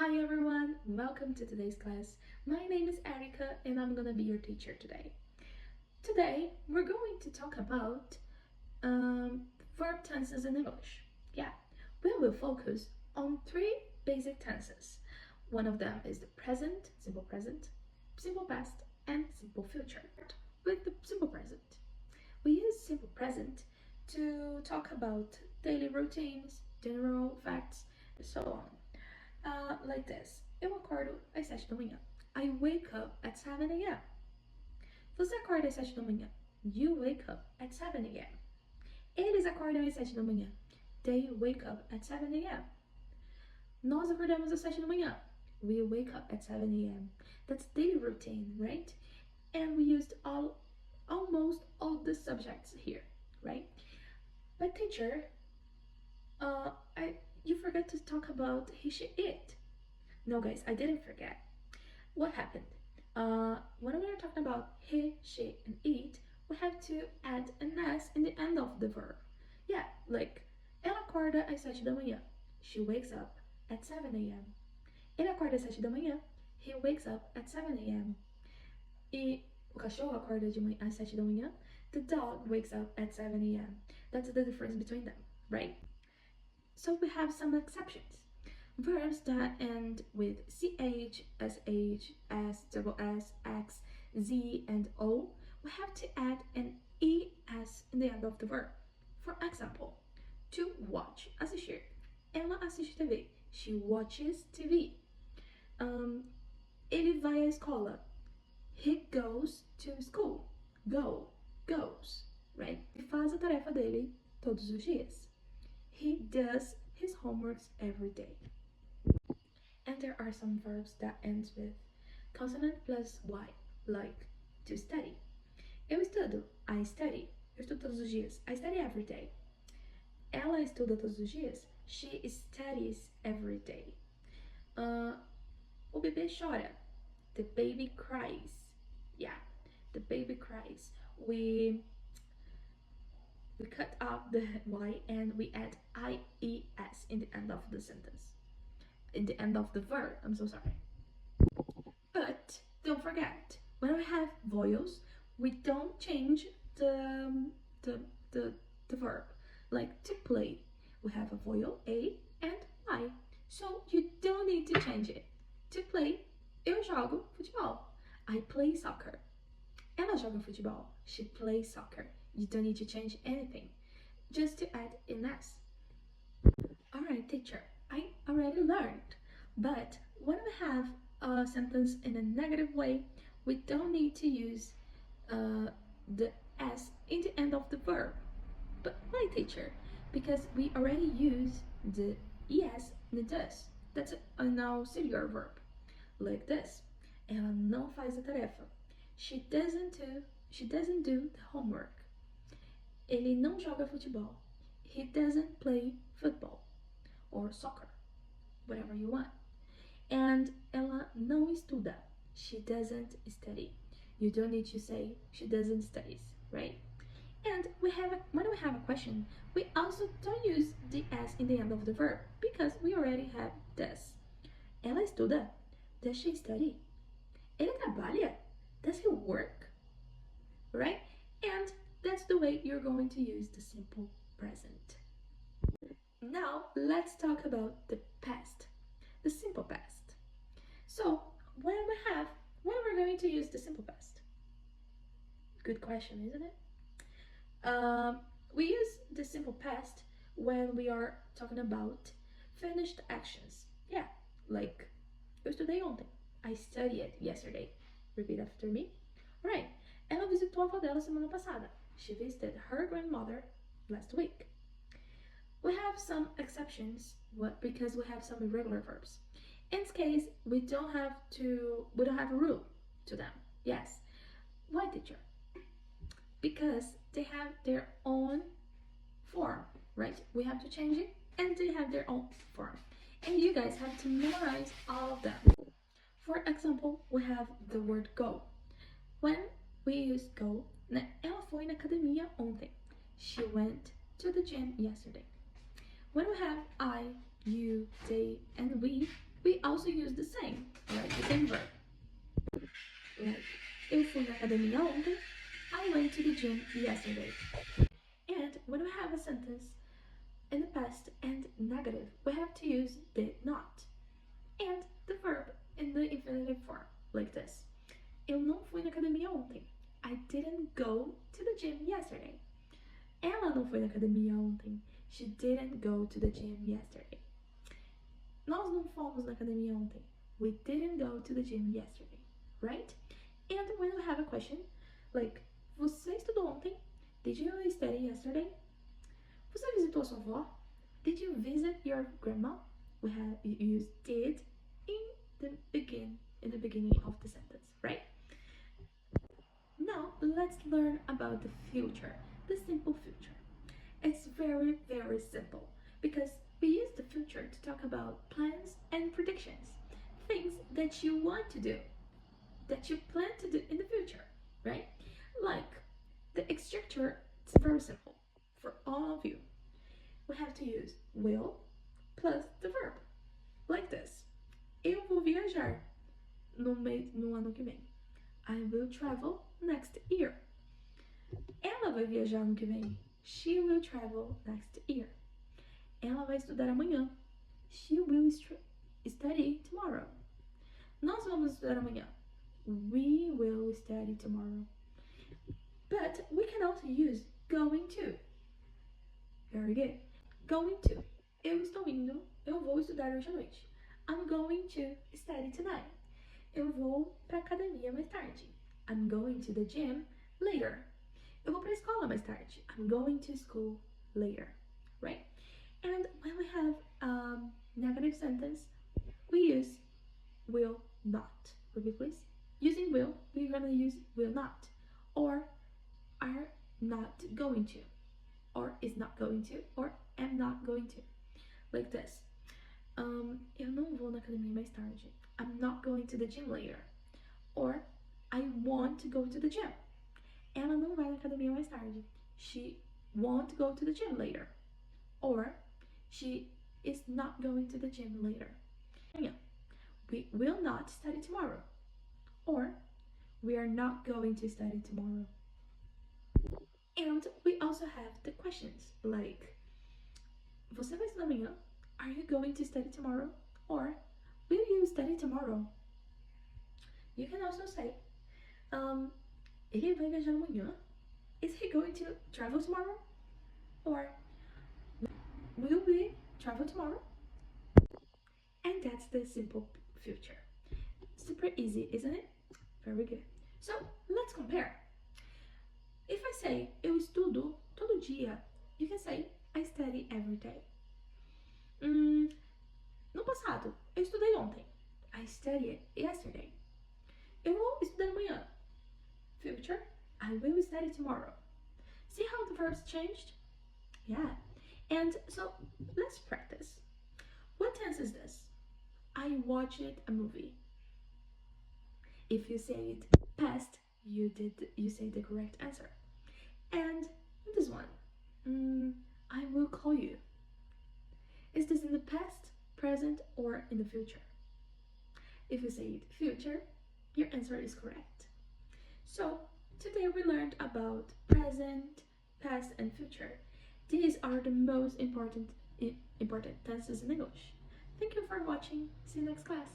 Hi everyone, welcome to today's class. My name is Erica and I'm gonna be your teacher today. Today we're going to talk about verb tenses in English. Yeah, we will focus on three basic tenses. One of them is the present, simple past, and simple future. With the simple present, we use simple present to talk about daily routines, general facts, and so on. Like this. Eu acordo às 7 da manhã. I wake up at 7 a.m. Você acorda às 7 da manhã. You wake up at 7 a.m. Eles acordam às 7 da manhã. They wake up at 7 a.m. Nós acordamos às 7 da manhã. We wake up at 7 a.m. That's daily routine, right? And we used almost all the subjects here, right? But teacher, you forgot to talk about he, she, it. No, guys, I didn't forget. What happened? When we are talking about he, she, and it, we have to add an S in the end of the verb. Yeah, like, ela acorda às 7 da manhã. She wakes up at 7 a.m. Ele acorda às 7 da manhã. He wakes up at 7 a.m. E o cachorro acorda às 7 da manhã. The dog wakes up at 7 a.m. That's the difference between them, right? So we have some exceptions. Verbs that end with ch, sh, s, double s, x, z, and o, we have to add an es in the end of the verb. For example, to watch, assistir. Ela assiste TV. She watches TV. Ele vai à escola. He goes to school. Go, goes, right? Ele faz a tarefa dele todos os dias. He does his homeworks every day. And there are some verbs that ends with consonant plus y, like to study. Eu estudo, I study. Eu estudo todos os dias. I study every day. Ela estuda todos os dias. She studies every day. O bebê chora. The baby cries. Yeah, the baby cries. We cut off the y and we add ies in the end of the sentence. In the end of the verb, I'm so sorry. But don't forget, when we have vowels, we don't change the verb. Like to play, we have a vowel A and I. So you don't need to change it. To play, eu jogo futebol. I play soccer. Ela joga futebol. She plays soccer. You don't need to change anything. Just to add an S. Alright, teacher, I already learned. But when we have a sentence in a negative way, we don't need to use the S in the end of the verb. But why, teacher? Because we already use the ES and the does. That's an auxiliary verb. Like this. Ela não faz a tarefa. She doesn't do the homework. Ele não joga futebol. He doesn't play football or soccer, whatever you want. And ela não estuda. She doesn't study. You don't need to say she doesn't study, right? And when we have a question, we also don't use the S in the end of the verb because we already have does. Ela estuda. Does she study? Ele trabalha. Does he work? Right? And that's the way you're going to use the simple present. Now, let's talk about the past, the simple past. So, when we're going to use the simple past? Good question, isn't it? We use the simple past when we are talking about finished actions. Yeah, like eu estudei ontem. I studied yesterday. Repeat after me. Right. Ela visitou a avó dela semana passada. She visited her grandmother last week. We have some exceptions because we have some irregular verbs. In this case, we don't have a rule to them. Yes. Why, teacher? Because they have their own form, right? We have to change it and they have their own form. And you guys have to memorize all of them. For example, we have the word go. When we use go, ela foi na academia ontem. She went to the gym yesterday. When we have I, you, they, and we we also use the same, right? The same verb. Like, eu fui na academia ontem. I went to the gym yesterday. And when we have a sentence in the past and negative, we have to use did not. And the verb in the infinitive form, like this. Eu não fui na academia ontem. I didn't go to the gym yesterday. Ela não foi na academia ontem. She didn't go to the gym yesterday. Nós não fomos na academia ontem. We didn't go to the gym yesterday, right? And when we have a question, like, você estudou ontem? Did you study yesterday? Você visitou sua avó? Did you visit your grandma? We have used did in the beginning of the sentence, right? Now let's learn about the future, the simple future. It's very, very simple because we use the future to talk about plans and predictions, things that you want to do, that you plan to do in the future, right? Like the structure, it's very simple for all of you. We have to use will plus the verb, like this. Eu vou viajar no ano que vem. I will travel next year. Ela vai viajar ano que vem. She will travel next year. Ela vai estudar amanhã. She will study tomorrow. Nós vamos estudar amanhã. We will study tomorrow. But we can also use going to. Very good. Going to. Eu estou indo. Eu vou estudar hoje à noite. I'm going to study tonight. Eu vou pra academia mais tarde. I'm going to the gym later. Eu vou pra escola mais tarde. I'm going to school later. Right? And when we have negative sentence, we use will not. Repeat please. Using will, we're gonna use will not. Or are not going to. Or is not going to. Or am not going to. Like this. Eu não vou na academia mais tarde. I'm not going to the gym later. Or I want to go to the gym. Ela não vai na academia mais tarde. She won't go to the gym later. Or she is not going to the gym later. We will not study tomorrow. Or we are not going to study tomorrow. And we also have the questions like você vai estudar amanhã? Are you going to study tomorrow? Or will you study tomorrow? You can also say ele vai viajar amanhã? Is he going to travel tomorrow? Or will we travel tomorrow? And that's the simple future. Super easy, isn't it? Very good. So let's compare. If I say eu estudo todo dia, you can say I study every day. No passado, eu estudei ontem. I studied yesterday. Eu vou estudar amanhã. Future, I will study tomorrow. See how the verbs changed? Yeah. And so let's practice. What tense is this? I watched a movie. If you say it past, you say the correct answer. And this one, I will call you. Is this in the past, present, or in the future? If you say it future, your answer is correct. So today we learned about present, past, and future. These are the most important tenses in English. Thank you for watching. See you next class.